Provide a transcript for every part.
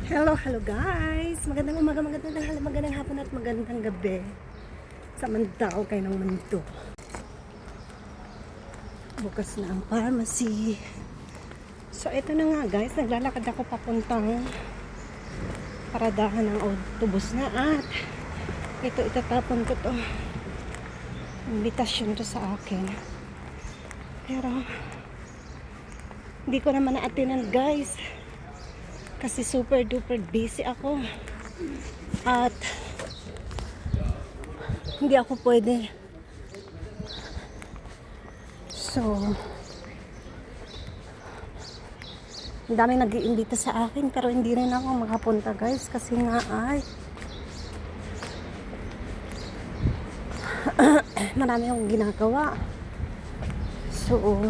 Hello guys! Magandang umaga, magandang hapon at magandang gabi sa Mandao kayo ng mundo. Bukas na ang pharmacy. So ito na nga guys, naglalakad ako papuntang paradahan ng autobus na at ito itatapon ko to. Invitation to sa akin. Pero hindi ko naman na-attenan guys. Kasi super duper busy ako at hindi ako pwede. So ang daming nag-iimbita sa akin pero hindi rin ako makapunta guys kasi nga ay marami akong ginagawa. So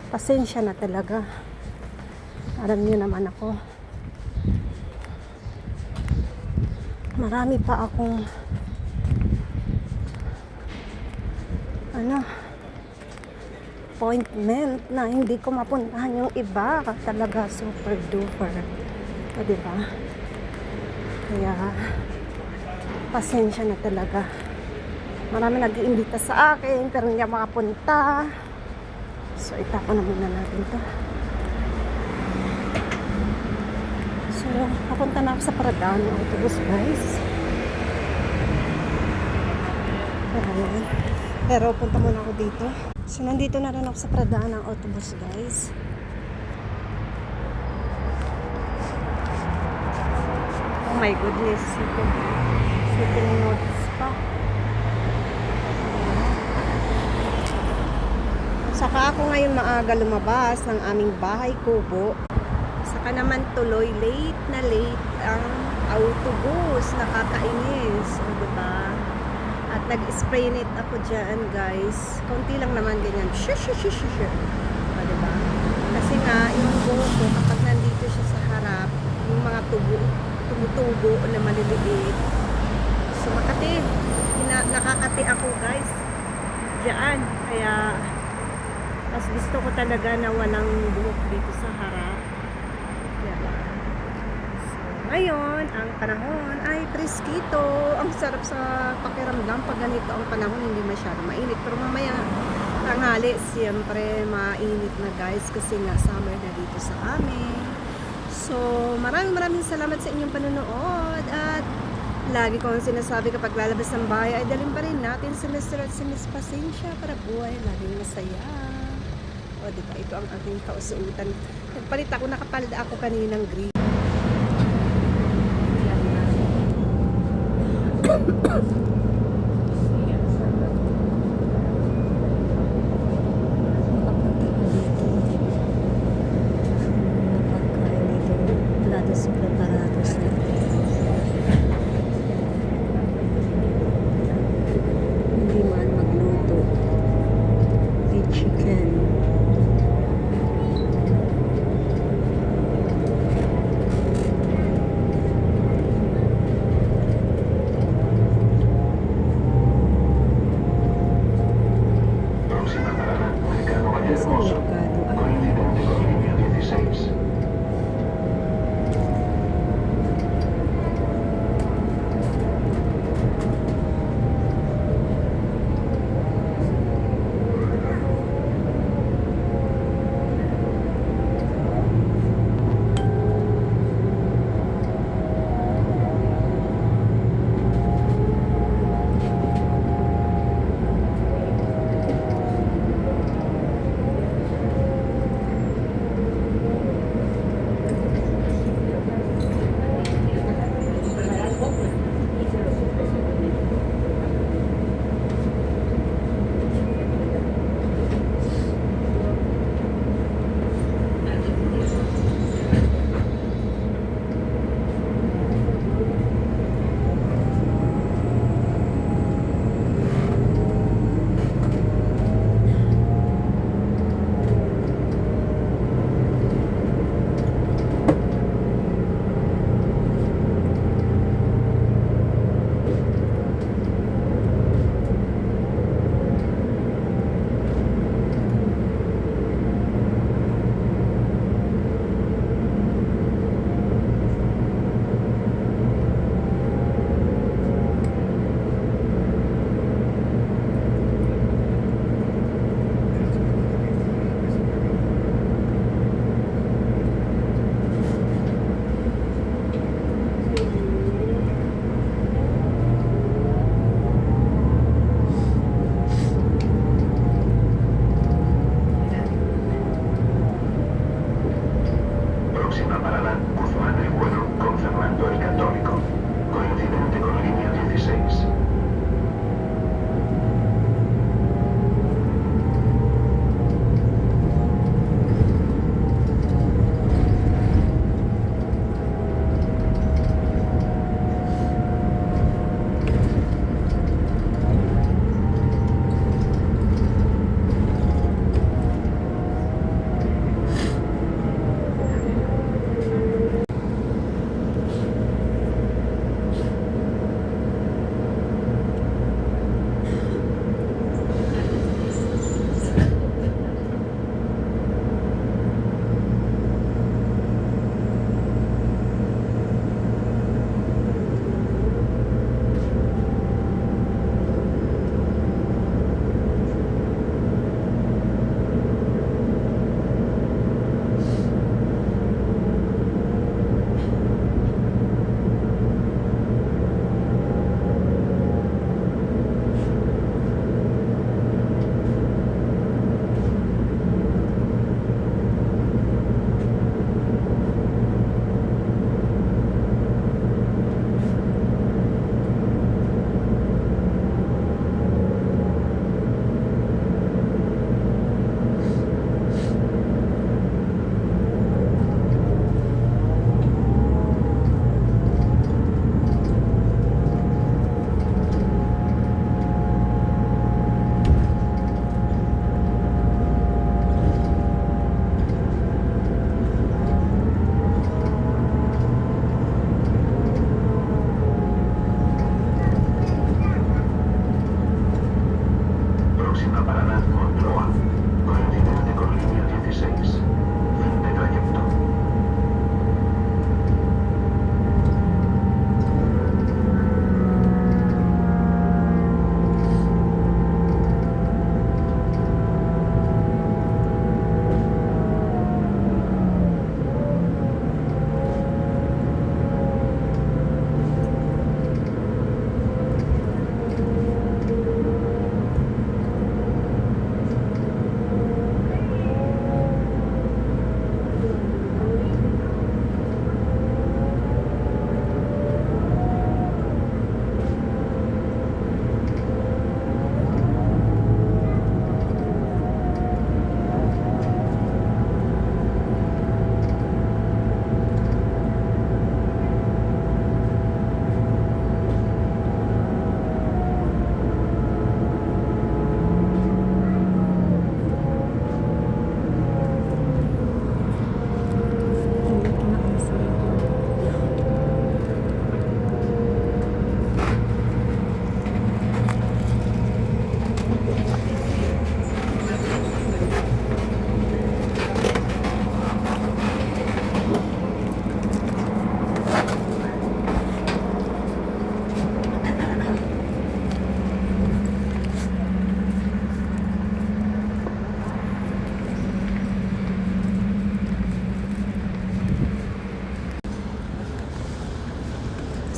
pasensya na talaga. Alam niyo naman ako. Marami pa akong appointment na hindi ko mapuntahan yung iba. Talaga super duper. O diba? Kaya pasensya na talaga. Marami nag-iimbita sa akin pero hindi ako makapunta. So itapon na muna natin to. So, papunta na ako sa paradahan ng autobus guys. Pero punta muna ako dito. So, nandito na rin ako sa paradahan ng autobus guys. Oh my goodness. Sitting notes pa. Saka ako ngayon maaga lumabas ng aming bahay kubo. Saka naman tuloy, late ang autobus. Nakakainis. O diba? At nag-spray net ako dyan, guys. Konti lang naman ganyan. Shoo. O diba? Kasi nga, yung buhok ko, kapag nandito siya sa harap, yung mga tumutubo na maliliit. So, makati. Nakakati ako, guys. Diyan. Kaya, mas gusto ko talaga na walang buhok dito sa harap. Ngayon, ang panahon ay preskito. Ang sarap sa pakiramdam pag ganito ang panahon, hindi masyado mainit. Pero mamaya tanghali, siyempre mainit na guys kasi nga summer na dito sa amin. So, maraming salamat sa inyong panonood at lagi ko ang sinasabi kapag lalabas ng bahay ay dalhin pa rin natin si Mr. at si Miss Pasensya para buhay laging masaya. O diba, ito ang aking kausuutan. Nagpalit ako, nakapalda ako kaninang green. Hindi man magluto. Di chicken.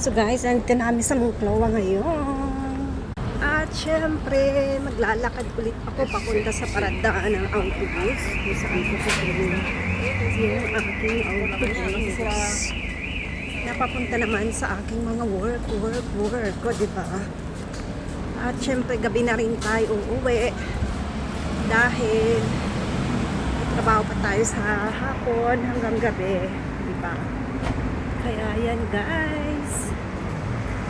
So guys, nandito na kami sa Monclova ngayon. At syempre, maglalakad ulit ako papunta sa paradaan ng autobus. Kung saan ko kukunin yung aking autobus. Napapunta naman sa aking mga work ko, diba? At syempre, gabi na rin tayo uuwi. Dahil trabaho pa tayo sa hapon hanggang gabi, diba? Kaya yan guys.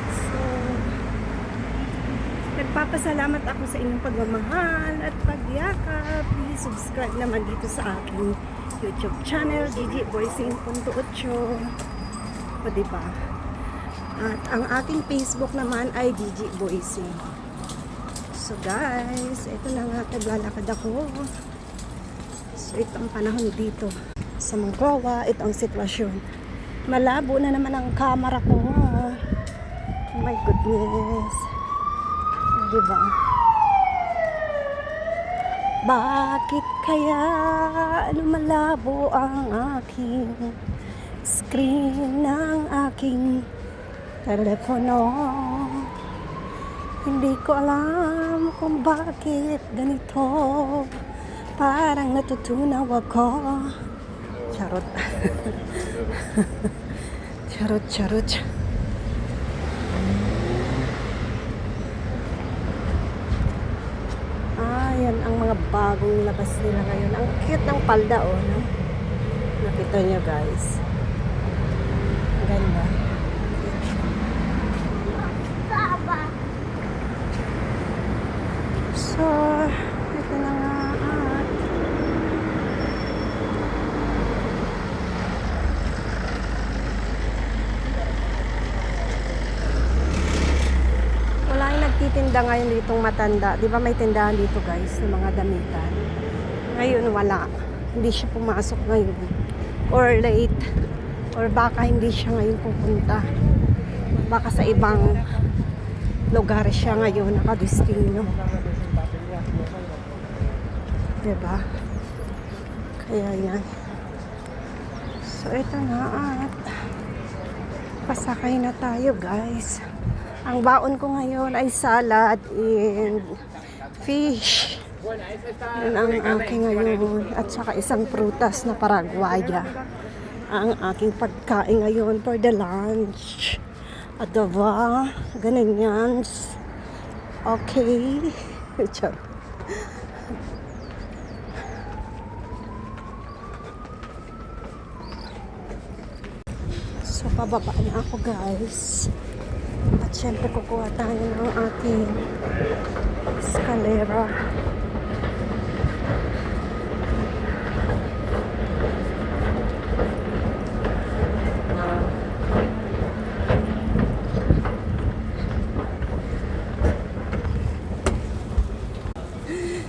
So, nagpapasalamat ako sa inyong pagmamahal at pagyakap. Please subscribe naman dito sa aking YouTube channel, Gigi Boysin.8. O diba? At ang aking Facebook naman ay Gigi Boysin. So guys, ito na nga, naglalakad ako. So ito ang panahon dito sa Monclova, ito ang sitwasyon. Malabo na naman ang camera ko. Oh my goodness. Diba? Bakit kaya lumalabo ang aking screen ng aking telepono? Hindi ko alam kung bakit ganito. Parang natutunaw ako. Charot. Charot. Yan ang mga bagong labas nila ngayon. Ang cute ng palda, oh. No? Nakita nyo, guys. Ganda. So, ito na nga. Nagtitinda ngayon ditong matanda. Di ba may tindahan dito guys ng mga damitan? Ngayon wala. Hindi siya pumasok ngayon. Or late. Or baka hindi siya ngayon pupunta. Baka sa ibang lugar siya ngayon nakadestino. Diba? Kaya yan. So ito na at pasakay na tayo guys. Ang baon ko ngayon ay salad and fish. Yan ang aking ngayon. At saka isang prutas na paraguaya. Ang aking pagkain ngayon for the lunch. Adobo. Ganun yan. Okay. So, pababa na ako guys. At syempre kukuha tayo ng ating eskalera.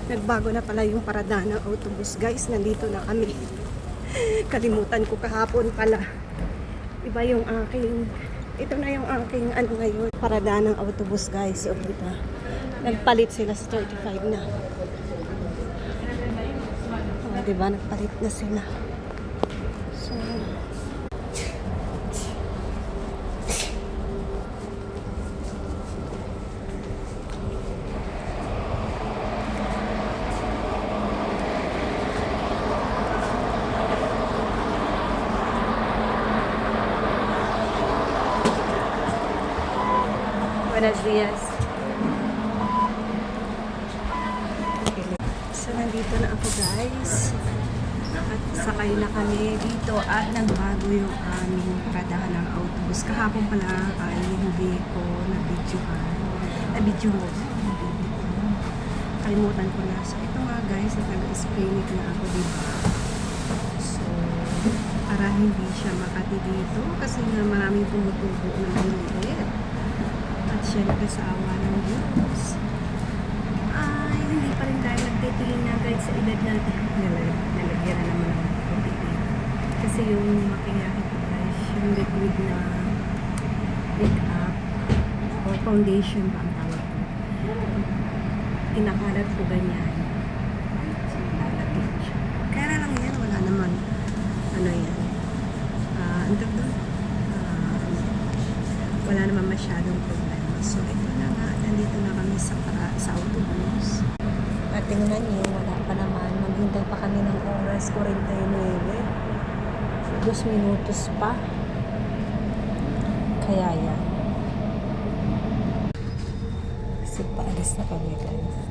Nagbago na pala yung parada ng autobus guys. Nandito na kami. Kalimutan ko kahapon pala. Iba yung aking... Ito na yung aking ano ngayon, parada ng autobus guys. O diba? Nagpalit sila sa 35 na. O diba? Nagpalit na sila. So, buenos días. So, nandito na ako guys. At sakay na kami dito at nagbago yung aming paradahan ng autobus. Kahapon pala ay hindi ko na-video. Kalimutan ko na. So, ito nga guys, nag-explain na ako diba. So, para hindi siya makati dito kasi nga maraming tumutubo ng maliit. At syempre sa awa ng Diyos ay hindi pa rin tayo nagtitingin na guys sa edad natin. Nalagyan na naman ng puti. Kasi yung makiyahe ko guys, yung liquid na make-up or foundation ba ang tawag ko. Kinakalat ko ganyan. So, lalagyan siya. Kaya na lang yan, wala naman. Ano yan? Ang tawag doon? wala naman masyadong problema. So, ito na nga, nandito na kami sa autobus. At tingnan niyo, wala pa naman. Maghintay pa kami ng oras, 49. 2 minutos pa. Kaya yan. Kasi paalis na kami guys.